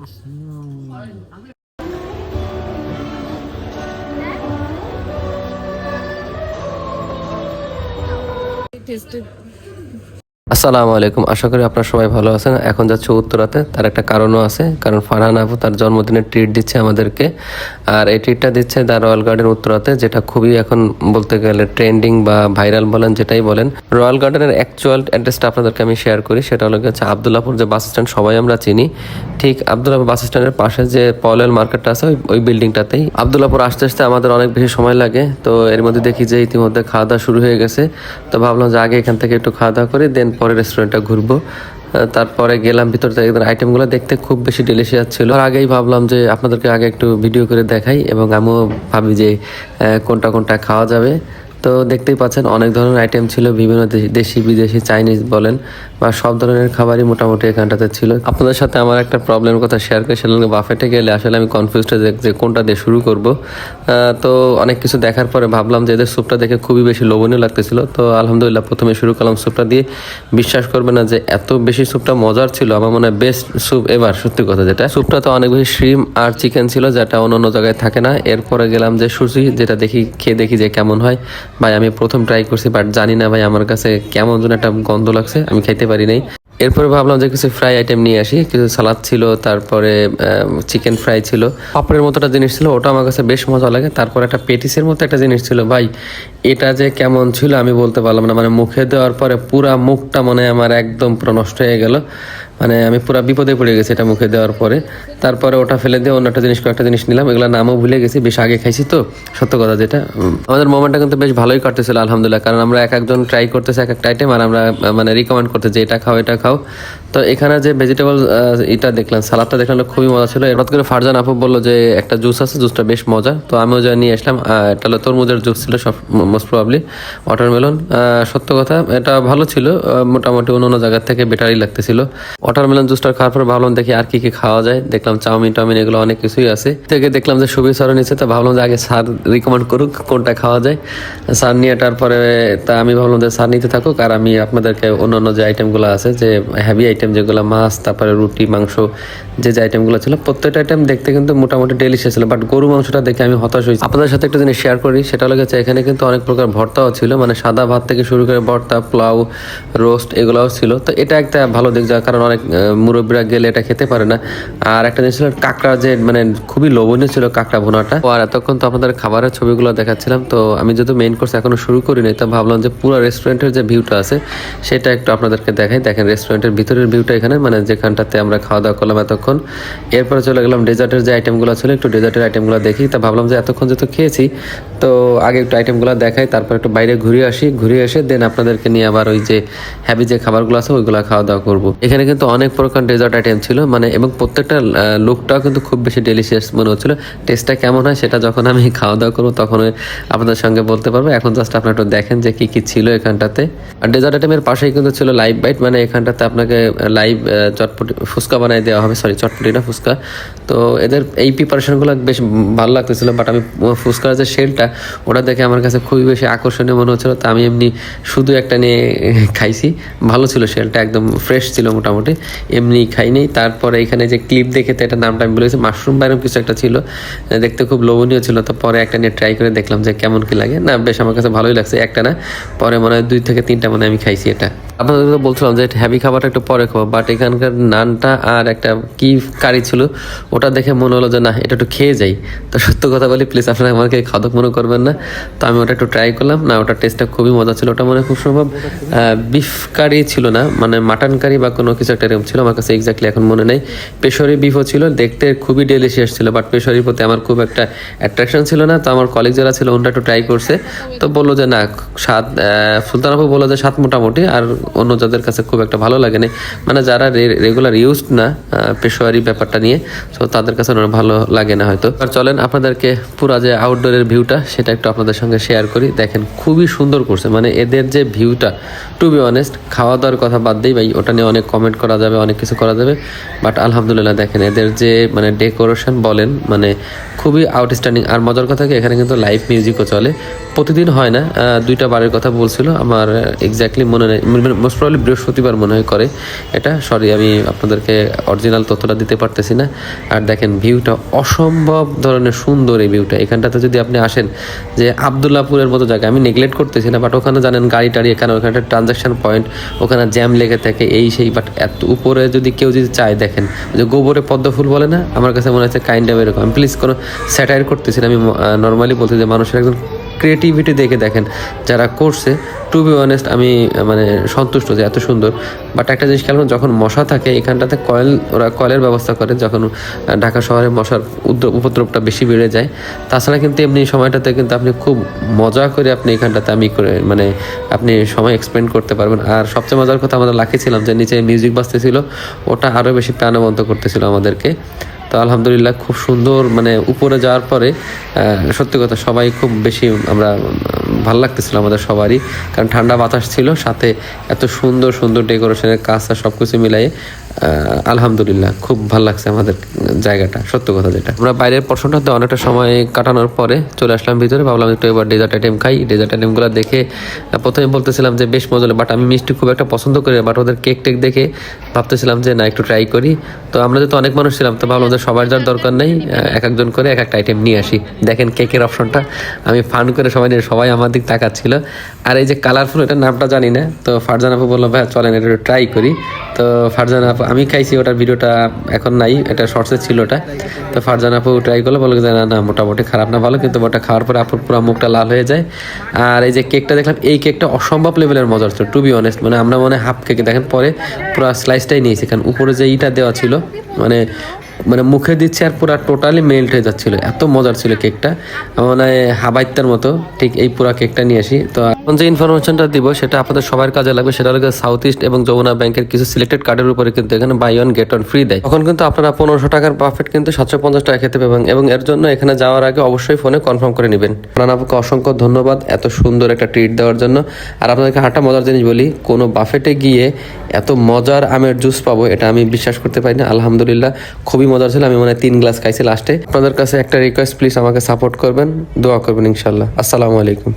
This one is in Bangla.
আসসালামু আলাইকুম, আশা করি আপনারা সবাই ভালো আছেন। এখন যাচ্ছে উত্তরাতে, তার একটা কারণও আছে, কারণ ফারহান আপু তার জন্মদিনের ট্রিট দিচ্ছে আমাদেরকে। আর এই ট্রিটটা দিচ্ছে দ্য রয়্যাল গার্ডেন উত্তরাতে, যেটা খুবই এখন বলতে গেলে ট্রেন্ডিং বা ভাইরাল বলেন, যেটাই বলেন। রয়্যাল গার্ডেনের অ্যাকচুয়াল অ্যাড্রেসটা আপনাদেরকে আমি শেয়ার করি। সেটা হলো হচ্ছে আবদুল্লাহপুর যে বাস স্ট্যান্ড সবাই আমরা চিনি, ঠিক আবদুল্লাহপুর বাস স্ট্যান্ডের পাশে যে পলেল মার্কেটটা আছে ওই বিল্ডিংটাতেই। আবদুল্লাহপুর আসতে আসতে আমাদের অনেক বেশি সময় লাগে, তো এর মধ্যে দেখি যে ইতিমধ্যে খাওয়া দাওয়া শুরু হয়ে গেছে। তো ভাবলাম যে আগে এখান থেকে একটু খাওয়া দাওয়া করি, দেন পরে রেস্টুরেন্টটা ঘুরবো। তারপরে গেলাম ভিতর থেকে, আইটেমগুলো দেখতে খুব বেশি ডেলিশিয়াস ছিল। আর আগেই ভাবলাম যে আপনাদেরকে আগে একটু ভিডিও করে দেখাই, এবং আমিও ভাবি যে কোনটা কোনটা খাওয়া যাবে। তো দেখতেই পাচ্ছেন অনেক ধরনের আইটেম ছিল, বিভিন্ন দেশি বিদেশি চাইনিজ বলেন বা সব ধরনের খাবারই মোটামুটি এখানটাতে ছিল। আপনাদের সাথে আমার একটা প্রবলেমের কথা শেয়ার করি, সেটা বাফেটে গেলে আসলে আমি কনফিউজড যে কোনটা দিয়ে শুরু করব। তো অনেক কিছু দেখার পরে ভাবলাম যে এদের স্যুপটা দেখে খুবই বেশি লোভনীয় লাগতেছিল। তো আলহামদুলিল্লাহ প্রথমে শুরু করলাম স্যুপটা দিয়ে। বিশ্বাস করবে না যে এত বেশি স্যুপটা মজার ছিল, আমার মনে হয় বেস্ট স্যুপ এবার, সত্যি কথা যেটা। স্যুপটা তো অনেক বেশি শ্রিম আর চিকেন ছিল, যেটা অন্য জায়গায় থাকে না। এরপরে গেলাম যে সুশি, যেটা খেয়ে দেখি যে কেমন হয়। ভাই আমি প্রথম ট্রাই করছি, বাট জানি না ভাই আমার কাছে কেমন যেন একটা গন্ধ লাগছে, আমি খাইতে পারি নাই। এরপরে ভাবলাম যে কিছু ফ্রাই আইটেম নিয়ে আসি, কিছু সালাদ ছিল, তারপরে চিকেন ফ্রাই ছিল, পাপড়ের মতো একটা জিনিস ছিল, ওটা আমার কাছে বেশ মজা লাগে। তারপর একটা পেটিসের মতো একটা জিনিস ছিল, ভাই এটা যে কেমন ছিল আমি বলতে পারলাম না। মানে মুখে দেওয়ার পরে পুরা মুখটা মনে আমার একদম পুরো নষ্ট হয়ে গেল, মানে আমি পুরো বিপদে পড়ে গেছি এটা মুখে দেওয়ার পরে। তারপরে ওটা ফেলে দিয়ে অন্য একটা জিনিস, কয়েকটা জিনিস নিলাম, এগুলো নামও ভুলে গেছি, বেশ আগে খাইছি তো। সত্য কথা যেটা, আমাদের মোমেন্টটা কিন্তু বেশ ভালোই কাটতেছিল আলহামদুলিল্লাহ, কারণ আমরা এক একজন ট্রাই করতেছি এক একটা আইটেম, আর আমরা মানে রিকমেন্ড করতেছি এটা খাও এটা খাও। তো এখানে যে ভেজিটেবল এটা দেখলাম, সালাদটা দেখলাম খুবই মজা ছিল। হঠাৎ করে ফারজান আপু বললো যে একটা জুস আছে, জুসটা বেশ মজা, তো আমিও যা নিয়ে আসলাম। এটা হলো তরমুজের জুস ছিল, সব মোস্ট প্রবাবলি ওয়াটারমেলন। সত্য কথা এটা ভালো ছিল, মোটামুটি অন্য জায়গার থেকে বেটারই লাগতেছিল। ওয়াটারমেলন জুসটা খাওয়ার পর ভাবলাম দেখি আর কি কি খাওয়া যায়। দেখলাম চাউমিন টাউমিন এগুলো অনেক কিছুই আছে। থেকে দেখলাম যে সুবি স্যারও নিচ্ছে, তো ভাবলাম যে আগে স্যার রিকমেন্ড করুক কোনটা খাওয়া যায়। স্যার নিয়ে তারপরে তা আমি ভাবলাম যে স্যার নিতে থাকুক, আর আমি আপনাদেরকে অন্যান্য যে আইটেমগুলো আছে, যে হেভি আইটেম যেগুলো মাছ, তারপরে রুটি, মাংস, যে আইটেমগুলো ছিল প্রত্যেকটা আইটেম দেখতে কিন্তু মোটামুটি ডেলিশিয়াস ছিল। বাট গরু মাংসটা দেখে আমি হতাশ হয়েছি। আপনাদের সাথে একটা জিনিস শেয়ার করি, সেটা হলো গেছে এখানে কিন্তু অনেক প্রকার ভর্তাও ছিল, মানে সাদা ভাত থেকে শুরু করে ভর্তা, পোলাও, রোস্ট এগুলোও ছিল। তো এটা একটা ভালো দিক, যার কারণ অনেক মুরব্বীরা গেলে এটা খেতে পারে না। আর একটা জিনিস ছিল কাঁকড়া, যে মানে খুবই লোভনীয় ছিল কাঁকড়া ভুনাটা। আর এতক্ষণ তো আপনাদের খাবারের ছবিগুলো দেখাচ্ছিলাম, তো আমি যেহেতু মেইন কোর্স এখনো শুরু করিনি, তো ভাবলাম যে পুরো রেস্টুরেন্টের যে ভিউটা আছে সেটা একটু আপনাদেরকে দেখাই। দেখেন রেস্টুরেন্টের ভিতরের ভিউটা এখানে, মানে যেখানটাতে আমরা খাওয়া দাওয়া করলাম এতক্ষণ। এরপরে চলে গেলাম ডেজার্টের যে আইটেমগুলো ছিল, একটু ডেজার্টের আইটেমগুলো দেখি। তা ভাবলাম যে এতক্ষণ যেহেতু খেয়েছি, তো আগে একটু আইটেমগুলো দেখাই, তারপর একটু বাইরে ঘুরে আসি, ঘুরে এসে দেন আপনাদেরকে নিয়ে আবার ওই যে হ্যাভি যে খাবারগুলো আছে ওইগুলো খাওয়া দাওয়া করবো। এখানে কিন্তু অনেক প্রকার ডেজার্ট আইটেম ছিল, মানে এবং প্রত্যেকটা লুকটাও কিন্তু খুব বেশি ডেলিশিয়াস মনে হচ্ছিল। টেস্টটা কেমন হয় সেটা যখন আমি খাওয়া দাওয়া করবো তখন আপনাদের সঙ্গে বলতে পারবো। এখন জাস্ট আপনারা একটু দেখেন যে কি কি ছিল এখানটাতে। আর ডেজার্ট আইটেমের পাশেই কিন্তু ছিল লাইভ বাইট, মানে এখানটাতে আপনাকে লাইভ চটপটি ফুচকা বানাই দেওয়া হবে, সরি চটপটি না ফুচকা। তো এদের এই প্রিপারেশনগুলো বেশ ভালো লাগতেছিল। বাট আমি ফুচকার যে শেলটা ওটা দেখে আমার কাছে খুবই বেশি আকর্ষণীয় মনে হচ্ছিলো, তো আমি এমনি শুধু একটা নিয়ে খাইছি। ভালো ছিল শেলটা, একদম ফ্রেশ ছিল মোটামুটি, এমনি খাইনি। তারপরে এখানে যে ক্লিপ দেখে, তো এটা নামটা আমি বলেছি মাশরুম বাইরম কিছু একটা ছিল, দেখতে খুব লোভনীয় ছিল। তো পরে একটা নিয়ে ট্রাই করে দেখলাম যে কেমন কি লাগে। না বেশ আমার কাছে ভালোই লাগছে, একটা না পরে মনে হয় 2 থেকে 3টা মানে আমি খাইছি এটা। আপনাদের তো বলছিলাম যে হ্যাভি খাবারটা একটু পরে খাবো, বাট এখানকার নানটা আর একটা কি কারি ছিল ওটা দেখে মনে হলো যে না এটা একটু খেয়ে যাই। তো সত্য কথা বলি, প্লিজ আপনারা আমাকে খাদক মনে করবেন না। তো আমি ওটা একটু ট্রাই করলাম, না ওটার টেস্টটা খুবই মজা ছিল। ওটা মনে খুব সম্ভব বিফ কারি ছিল না, মানে মাটন কারি বা কোনো কিছু একটা এরকম ছিল, আমার কাছে এক্স্যাক্টলি এখন মনে নেই। পেশোয়ারি বিফও ছিল, দেখতে খুবই ডেলিশিয়াস ছিল, বাট পেশোয়ারির প্রতি আমার খুব একটা অ্যাট্রাকশন ছিল না। তো আমার কলিগ যারা ছিল ওনারা একটু ট্রাই করছে, তো বললো যে না স্বাদ, সুলতান আপু বললো যে স্বাদ মোটামুটি, আর অন্য যাদের কাছে খুব একটা ভালো লাগেনি, মানে যারা রেগুলার ইউজড না পেশোয়ারি ব্যাপারটা নিয়ে, তো তাদের কাছে ওনারা ভালো লাগে না হয়তো। আর চলেন আপনাদেরকে পুরা যে আউটডোরের ভিউটা সেটা একটু আপনাদের সঙ্গে শেয়ার করি। দেখেন খুবই সুন্দর করছে, মানে এদের যে ভিউটা, টু বি অনেস্ট খাওয়া দাওয়ার কথা বাদ দিই ভাই, ওটা নিয়ে অনেক কমেন্ট করা যাবে, অনেক কিছু করা যাবে, বাট আলহামদুলিল্লাহ দেখেন এদের যে মানে ডেকোরেশন বলেন, মানে খুবই আউটস্ট্যান্ডিং। আর মজার কথা কি এখানে কিন্তু লাইভ মিউজিকও চলে, প্রতিদিন হয় না, 2টা বারের কথা বলছিল আমার এক্স্যাক্টলি মনে নেই, মোস্ট প্রবলি বৃহস্পতিবার মনে হয় করে এটা, সরি আমি আপনাদেরকে অরিজিনাল তথ্যটা দিতে পারতেছি না। আর দেখেন ভিউটা অসম্ভব ধরনের সুন্দর, এই ভিউটা এখানটাতে যদি আপনি আসেন যে আবদুল্লাপুরের মতো জায়গা, আমি নেগলেক্ট করতেছি না, বাট ওখানে জানেন গাড়ি টাড়ি এখানে, ওখানে একটা ট্রানজ্যাকশন পয়েন্ট, ওখানে জ্যাম লেগে থাকে এই সেই, বাট এত উপরে যদি কেউ যদি চায়, দেখেন যে গোবরে পদ্ম ফুল বলে না, আমার কাছে মনে হচ্ছে কাইন্ড অফ এরকম। আমি প্লিজ কোনো স্যাটায়ার করতেছি না, আমি নর্মালি বলছি যে মানুষের একজন ক্রিয়েটিভিটি দেখে দেখেন যারা করছে, টু বি অনেস্ট আমি মানে সন্তুষ্ট যে এত সুন্দর। বাট একটা জিনিস খেয়াল করুন, যখন মশা থাকে এখানটাতে ওরা কয়েলের ব্যবস্থা করে, যখন ঢাকা শহরে মশার উপদ্রবটা বেশি বেড়ে যায়। তাছাড়া কিন্তু এমনি সময়টাতে কিন্তু আপনি খুব মজা করে আপনি এখানটাতে মানে আপনি সময় এক্সপেন্ড করতে পারবেন। আর সবচেয়ে মজার কথা, আমরা লাকি ছিলাম যে নিচে মিউজিক বাজতেছিল, ওটা আরও বেশি প্রাণবন্ত করতেছিল আমাদেরকে। তো আলহামদুলিল্লাহ খুব সুন্দর, মানে উপরে যাওয়ার পরে সত্যি কথা সবাই খুব বেশি আমরা ভালো লাগতেছিল আমাদের সবারই, কারণ ঠান্ডা বাতাস ছিল, সাথে এত সুন্দর সুন্দর ডেকোরেশনের কাজ আর সব কিছু মিলাই আলহামদুলিল্লাহ খুব ভালো লাগছে আমাদের জায়গাটা, সত্য কথা যেটা। আমরা বাইরের পর্শনটাতে অনেকটা সময় কাটানোর পরে চলে আসলাম ভিতরে, ভাবলাম একটু এবার ডেজার্ট আইটেম খাই। ডেজার্ট আইটেমগুলো দেখে প্রথমে বলতেছিলাম যে বেশ মজা, বাট আমি মিষ্টি খুব একটা পছন্দ করি, বাট ওদের কেক টেক দেখে ভাবতেছিলাম যে না একটু ট্রাই করি। তো আমরা যেহেতু অনেক মানুষ ছিলাম, তো ভাবলাম যে সবার যার দরকার নেই, এক একজন করে এক একটা আইটেম নিয়ে আসি। দেখেন কেকের অপশনটা আমি ফান করে সবাই আমার দিক তাকাচ্ছিল। আর এই যে কালারফুল, এটার নামটা জানি না, তো ফারজান আপু বললো ভাই চলেন এটা ট্রাই করি। তো ফারজান আপু, আমি খাইছি, ওটার ভিডিওটা এখন নাই, এটা শর্টসে ছিল ওটা। তো ফারজান আপু ট্রাই করলো, বললো যে না মোটামুটি খারাপ না, ভালো, কিন্তু ওটা খাওয়ার পরে আপুর পুরো মুখটা লাল হয়ে যায়। আর এই যে কেকটা দেখলাম, এই কেকটা অসম্ভব লেভেলের মজার ছিল, টু বি অনেস্ট। মানে আমরা হাফ কেক দেখেন পরে পুরো স্লাইসটাই নিয়েছি, কারণ উপরে যে ইটা দেওয়া ছিল মানে মুখে দিচ্ছে আর পুরো টোটালি মেল্ট হয়ে যাচ্ছিল, এত মজার ছিল কেকটা, মানে হাবাইত্তার মতো। ঠিক এই পুরো কেকটা নিয়ে আসি। তো এখন যে ইনফরমেশনটা দিব সেটা আপনাদের সবার কাজে লাগবে, সেটা হলো সাউথ ইস্ট এবং যমুনা ব্যাংকের কিছু সিলেক্টেড কার্ডের উপরে কিন্তু এখানে buy one get one free দেয়। তখন কিন্তু আপনারা 1500 টাকার বাফেট কিন্তু 750 টাকা খেতে পাবেন, এবং এর জন্য এখানে যাওয়ার আগে অবশ্যই ফোনে কনফার্ম করে নেবেন। আপনাকে অসংখ্য ধন্যবাদ এত সুন্দর একটা ট্রিট দেওয়ার জন্য। আর আপনাদেরকে একটা মজার জিনিস বলি, কোনো বাফেটে গিয়ে এত মজার আমের জুস পাবো এটা আমি বিশ্বাস করতে পারি না। আলহামদুলিল্লাহ খুবই মজার ছিল, আমি 3 গ্লাস খাইছি লাস্টে। আপনাদের কাছে একটা রিকোয়েস্ট, প্লিজ আমাকে সাপোর্ট করবেন, দোয়া করবেন ইনশাল্লাহ। আসসালামু আলাইকুম।